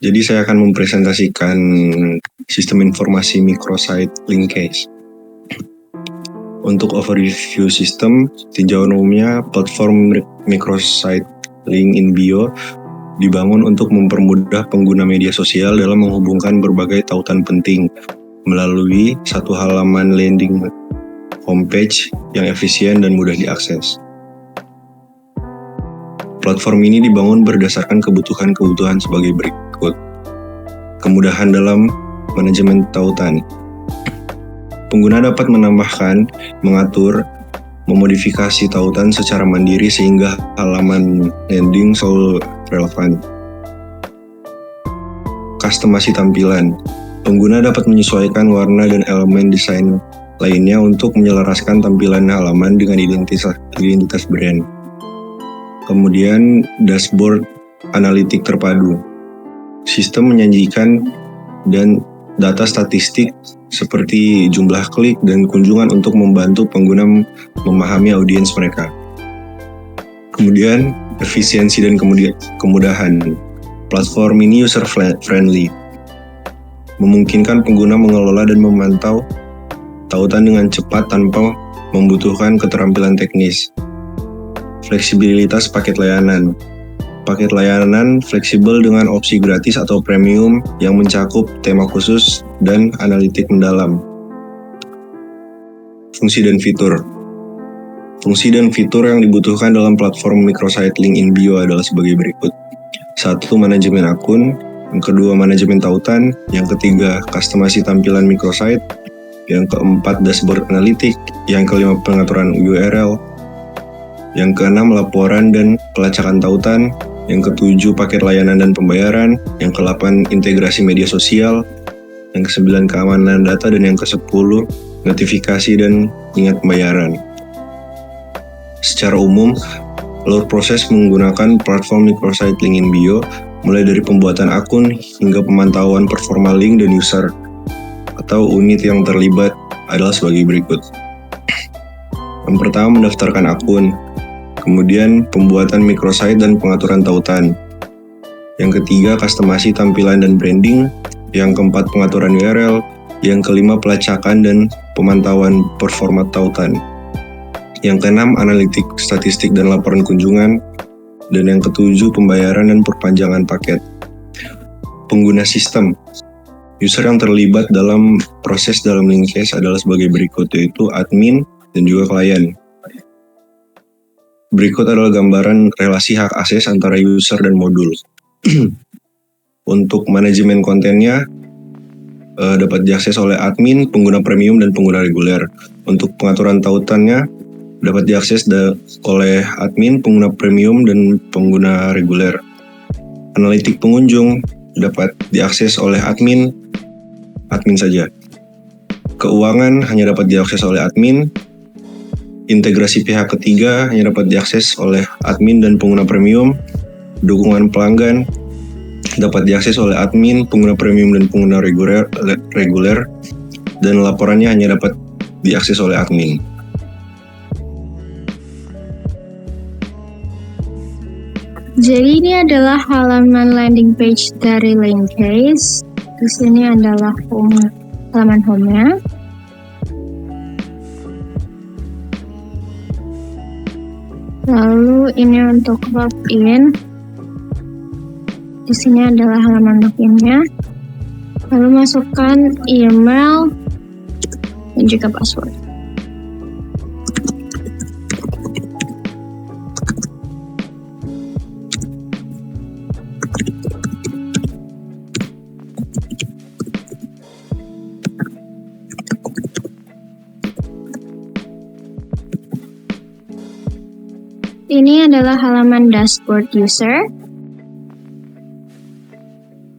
Jadi saya akan mempresentasikan sistem informasi microsite linkage. Untuk overview sistem, tinjauan umumnya platform microsite link in bio dibangun untuk mempermudah pengguna media sosial dalam menghubungkan berbagai tautan penting melalui satu halaman landing homepage yang efisien dan mudah diakses. Platform ini dibangun berdasarkan kebutuhan-kebutuhan sebagai berikut. Kemudahan dalam manajemen tautan. Pengguna dapat menambahkan, mengatur, memodifikasi tautan secara mandiri sehingga halaman landing selalu relevan. Kustomasi tampilan. Pengguna dapat menyesuaikan warna dan elemen desain lainnya untuk menyelaraskan tampilan halaman dengan identitas brand. Kemudian dashboard analitik terpadu. Sistem menyajikan dan data statistik seperti jumlah klik dan kunjungan untuk membantu pengguna memahami audiens mereka. Kemudian efisiensi dan kemudahan. Platform ini user friendly. Memungkinkan pengguna mengelola dan memantau tautan dengan cepat tanpa membutuhkan keterampilan teknis. Fleksibilitas paket layanan. Paket layanan fleksibel dengan opsi gratis atau premium yang mencakup tema khusus dan analitik mendalam. Fungsi dan fitur. Fungsi dan fitur yang dibutuhkan dalam platform microsite link in bio adalah sebagai berikut. 1. Manajemen akun. Yang kedua, manajemen tautan. Yang ketiga, kustomasi tampilan microsite. Yang keempat, dashboard analitik. Yang kelima, pengaturan URL. Yang keenam, laporan dan pelacakan tautan. Yang ketujuh, paket layanan dan pembayaran. Yang kedelapan, integrasi media sosial. Yang kesembilan, keamanan data. Dan yang kesepuluh, notifikasi dan ingat pembayaran. Secara umum, alur proses menggunakan platform microsite link in bio, mulai dari pembuatan akun hingga pemantauan performa link dan user atau unit yang terlibat adalah sebagai berikut. Yang pertama, mendaftarkan akun. Kemudian, pembuatan microsite dan pengaturan tautan. Yang ketiga, kustomasi tampilan dan branding. Yang keempat, pengaturan URL. Yang kelima, pelacakan dan pemantauan performa tautan. Yang keenam, analitik statistik dan laporan kunjungan. Dan yang ketujuh, pembayaran dan perpanjangan paket. Pengguna sistem. User yang terlibat dalam proses dalam linkage adalah sebagai berikut, yaitu admin dan juga klien. Berikut adalah gambaran relasi hak akses antara user dan modul. Untuk manajemen kontennya dapat diakses oleh admin, pengguna premium, dan pengguna reguler. Untuk pengaturan tautannya dapat diakses oleh admin, pengguna premium, dan pengguna reguler. Analitik pengunjung dapat diakses oleh admin saja. Keuangan hanya dapat diakses oleh admin. Integrasi pihak ketiga hanya dapat diakses oleh admin dan pengguna premium. Dukungan pelanggan dapat diakses oleh admin, pengguna premium, dan pengguna reguler. Dan laporannya hanya dapat diakses oleh admin. Jadi ini adalah halaman landing page dari Linkage. Di sini adalah halaman home-nya. Lalu ini untuk login. Di sini adalah halaman login-nya. Lalu masukkan email dan juga password. Ini adalah halaman dashboard user.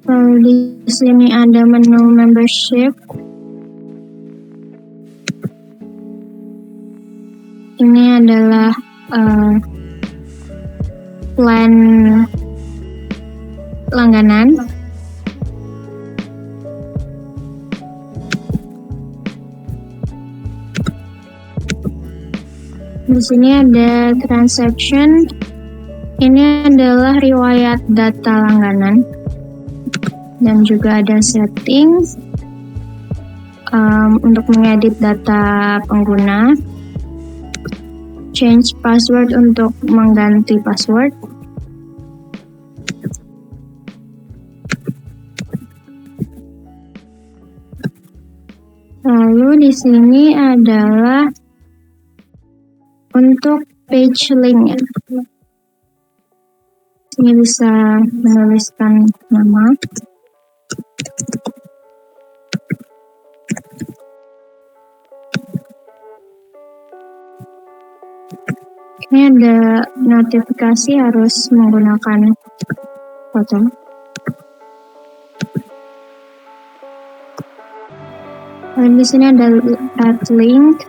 Lalu di sini ada menu membership. Ini adalah plan langganan. Di sini ada transaction. Ini adalah riwayat data langganan. dan juga ada settings untuk mengedit data pengguna, change password untuk mengganti password, lalu di sini adalah untuk page link. Ini bisa menuliskan nama. Ini ada notifikasi harus menggunakan foto. Dan di sini ada add link.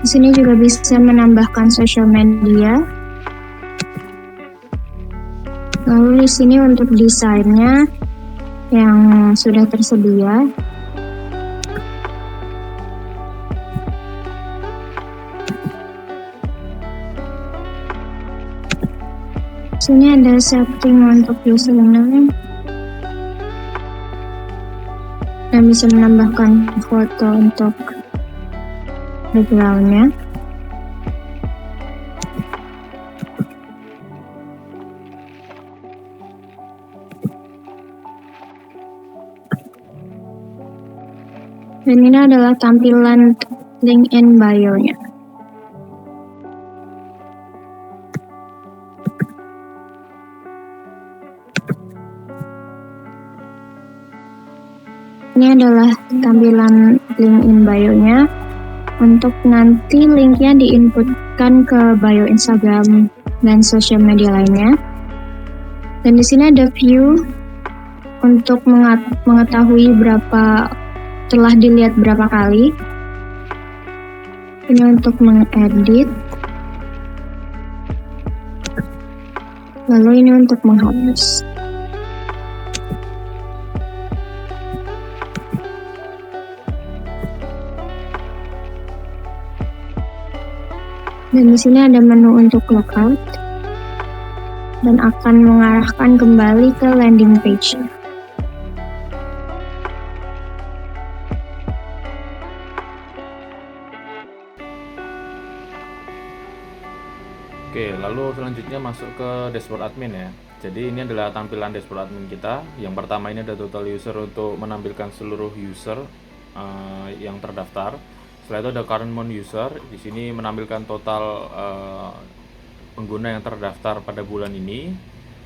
Di sini juga bisa menambahkan social media. Lalu di sini untuk desainnya yang sudah tersedia. Di sini ada setting untuk username dan bisa menambahkan foto untuk background-nya. Dan ini adalah tampilan link in bio-nya. Ini adalah tampilan link in bio-nya. Untuk nanti linknya diinputkan ke bio Instagram dan sosial media lainnya. Dan di sini ada view untuk mengetahui berapa telah dilihat berapa kali. Ini untuk mengedit. Lalu ini untuk menghapus. Dan di sini ada menu untuk logout dan akan mengarahkan kembali ke landing page. Oke, lalu selanjutnya masuk ke dashboard admin ya. Jadi ini adalah tampilan dashboard admin kita. Yang pertama ini ada total user untuk menampilkan seluruh user yang terdaftar. Setelah itu ada current month user. Di sini menampilkan total pengguna yang terdaftar pada bulan ini.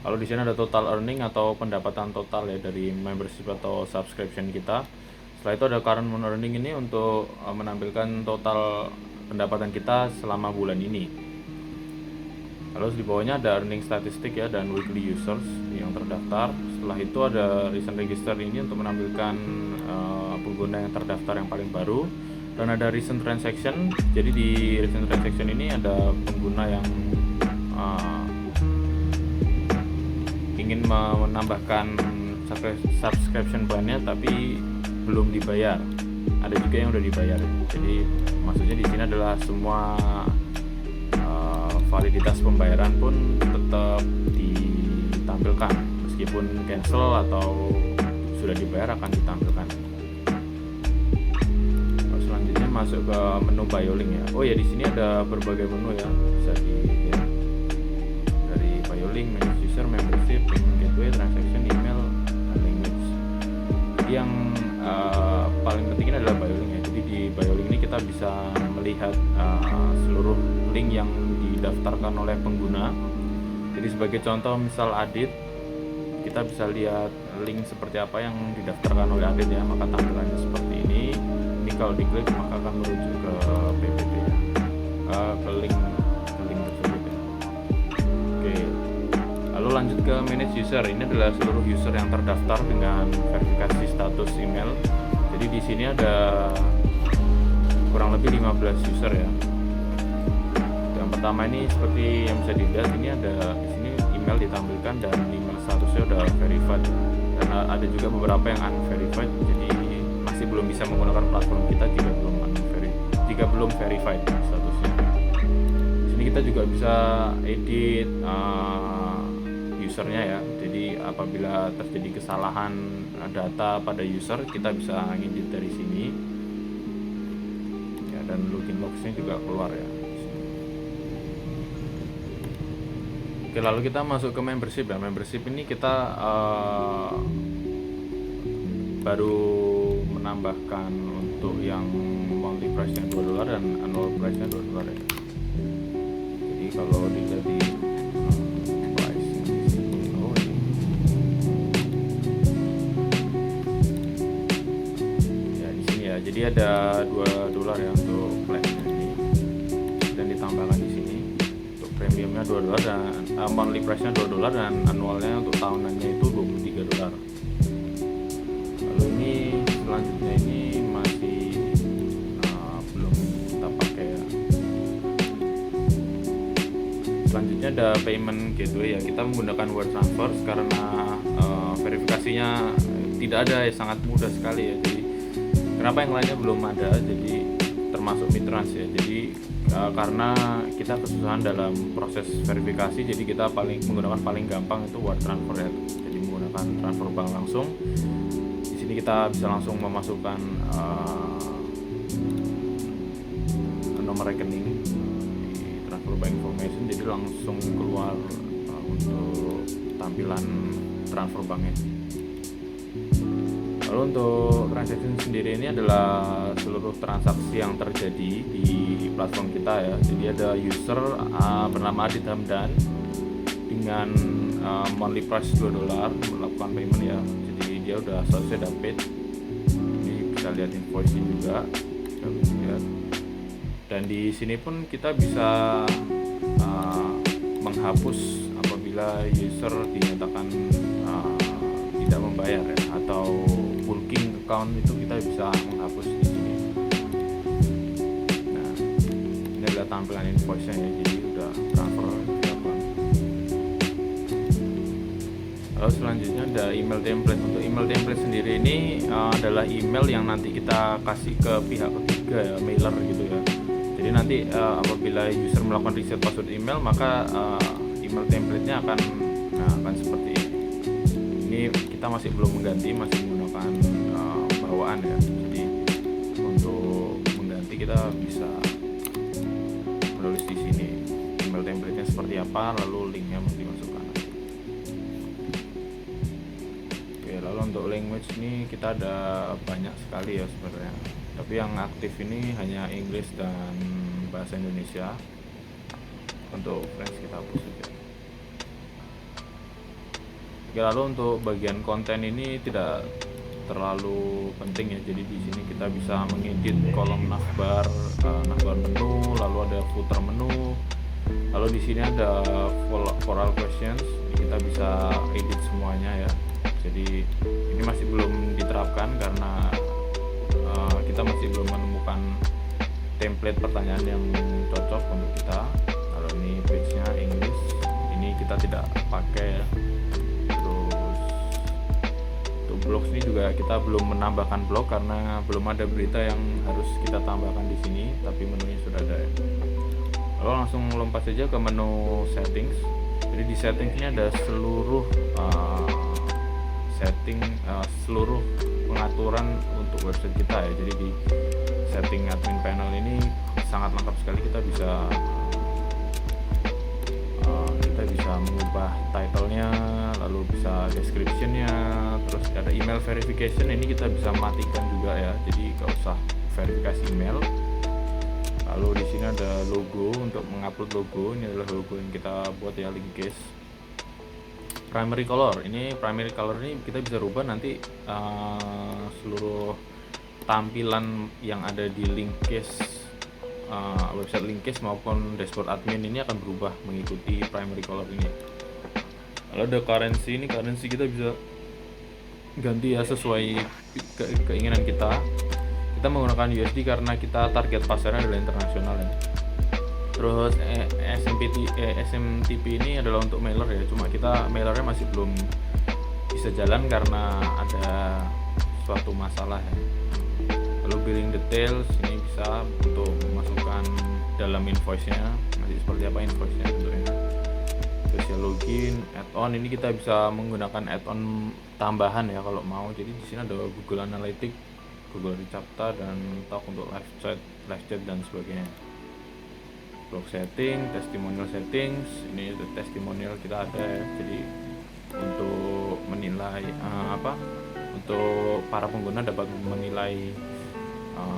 Lalu di sini ada total earning atau pendapatan total ya dari membership atau subscription kita. Setelah itu ada current month earning ini untuk menampilkan total pendapatan kita selama bulan ini. Lalu di bawahnya ada earning statistik ya dan weekly users yang terdaftar. Setelah itu ada recent register ini untuk menampilkan pengguna yang terdaftar yang paling baru. Dan ada recent transaction. Jadi di recent transaction ini ada pengguna yang ingin menambahkan subscription plan-nya tapi belum dibayar. Ada juga yang udah dibayar. Jadi maksudnya di sini adalah semua validitas pembayaran pun tetap ditampilkan meskipun cancel atau sudah dibayar akan ditampilkan. Selanjutnya masuk ke menu BioLink ya. Oh ya, di sini ada berbagai menu ya, bisa dilihat dari BioLink, manage user, membership, payment gateway, transaction, email, dan language. Jadi yang paling penting ini adalah BioLink ya. Jadi di BioLink ini kita bisa melihat seluruh link yang didaftarkan oleh pengguna. Jadi sebagai contoh misal Adit, kita bisa lihat link seperti apa yang didaftarkan oleh Adit ya, maka tampilannya seperti ini. Ini kalau diklik maka akan merujuk ke PPT ya, ke link tersebut ya. Oke, Lalu lanjut ke manage user. Ini adalah seluruh user yang terdaftar dengan verifikasi status email. Jadi di sini ada kurang lebih 15 user ya. Yang pertama ini seperti yang bisa dilihat, ini ada di sini email ditampilkan dan email statusnya udah verified. Dan ada juga beberapa yang unverified, jadi masih belum bisa menggunakan platform kita jika belum verified statusnya. Di sini kita juga bisa edit usernya ya. Jadi apabila terjadi kesalahan data pada user, kita bisa ngedit dari sini. Ya, dan login logsnya juga keluar ya. Oke, lalu kita masuk ke membership ya. Membership ini kita baru menambahkan untuk yang monthly price-nya $2 dan annual price-nya $2 ya. Jadi kalau dilihat di price di sini, ya di sini ya. Jadi ada $2 ya untuk plan-nya ini, dan ditambahkan di sini untuk premiumnya $2 dan monthly price-nya $2 dan annualnya untuk tahunannya itu $23. Lalu ini selanjutnya ini masih belum kita pakai ya. Selanjutnya ada payment gateway ya. Kita menggunakan wire transfer karena verifikasinya tidak ada ya, sangat mudah sekali ya. Jadi kenapa yang lainnya belum ada? Jadi termasuk Mitrans ya. Jadi karena kita kesusahan dalam proses verifikasi, jadi kita menggunakan paling gampang itu wire transfer ya. Jadi menggunakan transfer bank langsung. Di sini kita bisa langsung memasukkan nomor rekening di transfer bank information, jadi langsung keluar untuk tampilan transfer banknya. Lalu untuk transaction sendiri ini adalah seluruh transaksi yang terjadi di platform kita ya. Jadi ada user bernama Adit Hamdan dengan monthly price $2 melakukan payment ya. Jadi dia udah selesai debit. Ini bisa lihat invoice-nya juga. Kita bisa lihat. Dan di sini pun kita bisa menghapus apabila user dinyatakan tidak membayar ya, atau bulking account itu kita bisa menghapus di sini. Nah, ini adalah tampilan invoice-nya ya, jadi udah transfer dilakukan. Lalu selanjutnya ada email template. Untuk email template sendiri ini adalah email yang nanti kita kasih ke pihak ketiga ya, mailer gitu ya. Jadi nanti apabila user melakukan reset password email, maka email template-nya akan seperti ini. Ini kita masih belum mengganti, masih menggunakan bawaan ya. Jadi untuk mengganti kita bisa menulis di sini email template-nya seperti apa, lalu linknya dimasukkan. Oke, lalu untuk language ini kita ada banyak sekali ya sebenarnya. Tapi yang aktif ini hanya English dan bahasa Indonesia. Untuk French kita hapus saja. Oke, lalu untuk bagian konten ini tidak terlalu penting ya. Jadi di sini kita bisa mengedit kolom navbar menu, lalu ada footer menu. Lalu di sini ada for all questions. Kita bisa edit semuanya ya. Jadi ini masih belum diterapkan karena kita masih belum menemukan template pertanyaan yang cocok untuk kita. Kalau ini page-nya English, ini kita tidak pakai ya. Terus untuk blogs ini juga kita belum menambahkan blog karena belum ada berita yang harus kita tambahkan di sini, tapi menunya sudah ada ya. Lalu langsung lompat saja ke menu settings. Jadi di settings ini ada seluruh seluruh pengaturan untuk website kita ya. Jadi di setting admin panel ini sangat lengkap sekali. Kita bisa mengubah title-nya, lalu bisa description-nya, terus ada email verification. Ini kita bisa matikan juga ya, jadi nggak usah verifikasi email. Lalu di sini ada logo untuk mengupload logo. Ini adalah logo yang kita buat ya, Linkcase. Primary color ini kita bisa rubah nanti seluruh tampilan yang ada di Linkcase, website Linkcase maupun dashboard admin ini akan berubah mengikuti primary color ini. Kalau ada currency, ini currency kita bisa ganti ya sesuai keinginan kita. Kita menggunakan USD karena kita target pasarnya adalah internasional ya. Terus SMTP ini adalah untuk mailer ya, cuma kita mailernya masih belum bisa jalan karena ada suatu masalah ya. Lalu billing details ini bisa untuk memasukkan dalam invoice-nya, nanti seperti apa invoice-nya tentunya. Terus ya login, add-on ini kita bisa menggunakan add-on tambahan ya kalau mau. Jadi di sini ada Google Analytics, Google Recepta, dan Talk untuk live chat dan sebagainya. Blog setting, testimonial settings, ini testimonial kita ada ya. Jadi untuk menilai untuk para pengguna dapat menilai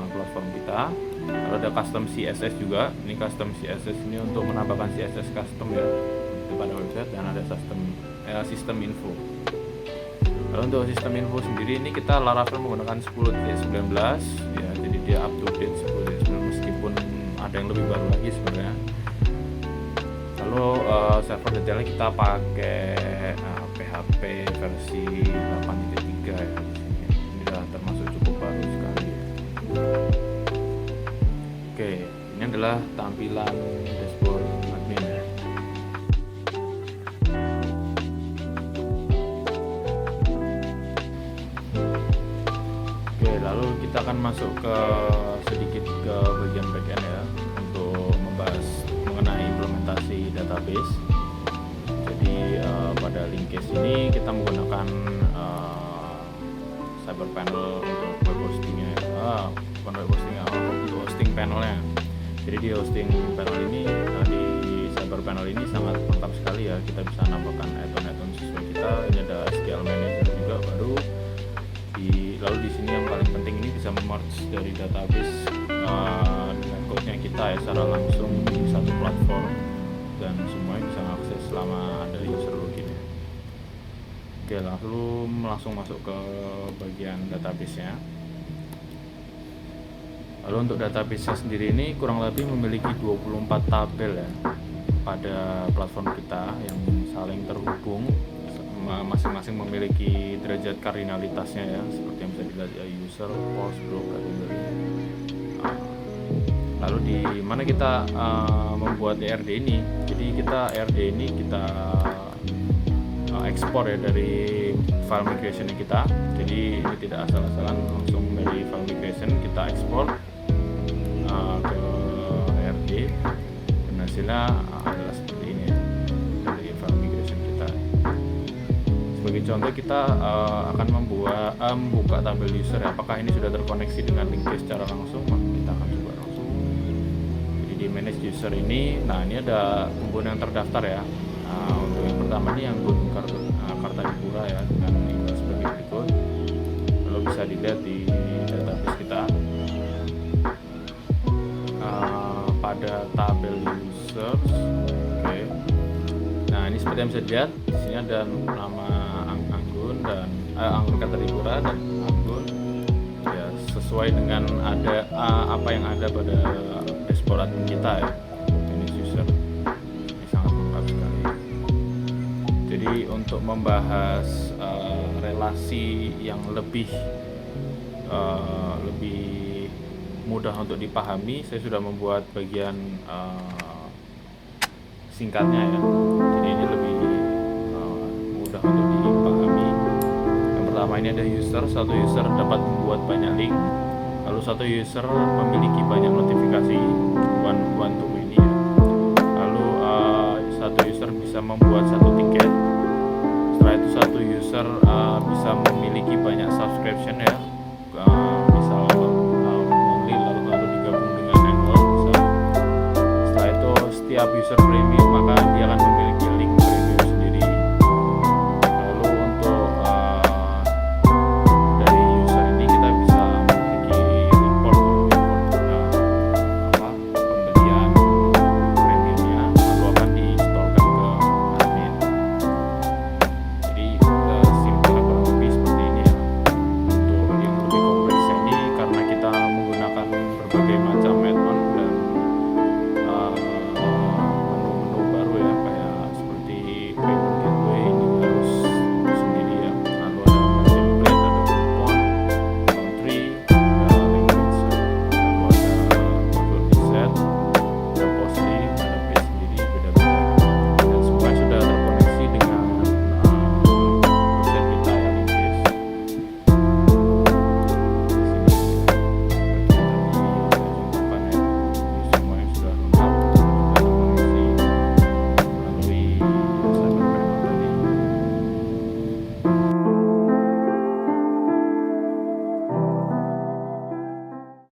platform kita. Lalu ada custom CSS juga. Ini custom CSS ini untuk menambahkan CSS custom ya pada website, dan ada sistem info. Lalu untuk sistem info sendiri ini kita Laravel menggunakan 10.19 ya, jadi dia up to date 10.19 meskipun ada yang lebih baru lagi sebenarnya. Lalu server detailnya kita pakai PHP versi 8.3 ya. Ini sudah termasuk cukup baru sekali ya. Oke, ini adalah tampilan dashboard admin ya. Oke, lalu kita akan masuk sedikit ke bagian backend ya, untuk membahas mengenai implementasi database. Jadi pada link case ini kita menggunakan Cyberpanel untuk web hostingnya, bukan web hostingnya, untuk hosting panelnya. Jadi di hosting panel ini, di Cyberpanel ini sangat lengkap sekali ya. Kita bisa nambahkan add-on sesuai kita. Ini ada SQL Manager juga baru. Lalu di sini yang paling penting ini bisa merge dari database dengan code-nya kita ya secara langsung di satu platform, dan semuanya bisa akses selama ada user login ya. Oke, lalu langsung masuk ke bagian database-nya. Lalu untuk database-nya sendiri ini kurang lebih memiliki 24 tabel ya pada platform kita yang saling terhubung, masing-masing memiliki derajat kardinalitasnya ya, seperti yang bisa dilihat ya, user, post, blog, category. Lalu di mana kita membuat ERD ini? Jadi kita ERD ini kita ekspor ya dari file migration kita. Jadi ini tidak asal-asalan, langsung dari file migration kita ekspor ke ERD, dan hasilnya adalah seperti ini ya, dari file migration kita. Sebagai contoh kita akan membuka tabel user ya. Apakah ini sudah terkoneksi dengan linkage secara langsung? Kita akan coba langsung. Jadi di manage user ini, nah ini ada pengguna yang terdaftar ya. Untuk yang pertama ini Anggun Kartadipura ya, dengan email sebagai berikut. Lalu bisa dilihat di database kita pada tabel users. Oke. Nah ini seperti yang bisa dilihat, di sini ada nama Anggun dan Anggun Kartadipura dan Anggun ya, sesuai dengan ada apa yang ada pada dashboard admin kita ya. Ini user, ini sangat lengkap sekali. Jadi untuk membahas relasi yang lebih mudah untuk dipahami, saya sudah membuat bagian singkatnya ya. Jadi ini lebih mudah untuk dipahami. Yang pertama ini ada user. Satu user dapat membuat banyak link. Lalu satu user memiliki banyak notifikasi, one to many ya. Lalu satu user bisa membuat satu tiket. Setelah itu satu user bisa memiliki banyak subscription ya. Misal monthly lalu digabung dengan annual misal. Setelah itu setiap user premium maka dia akan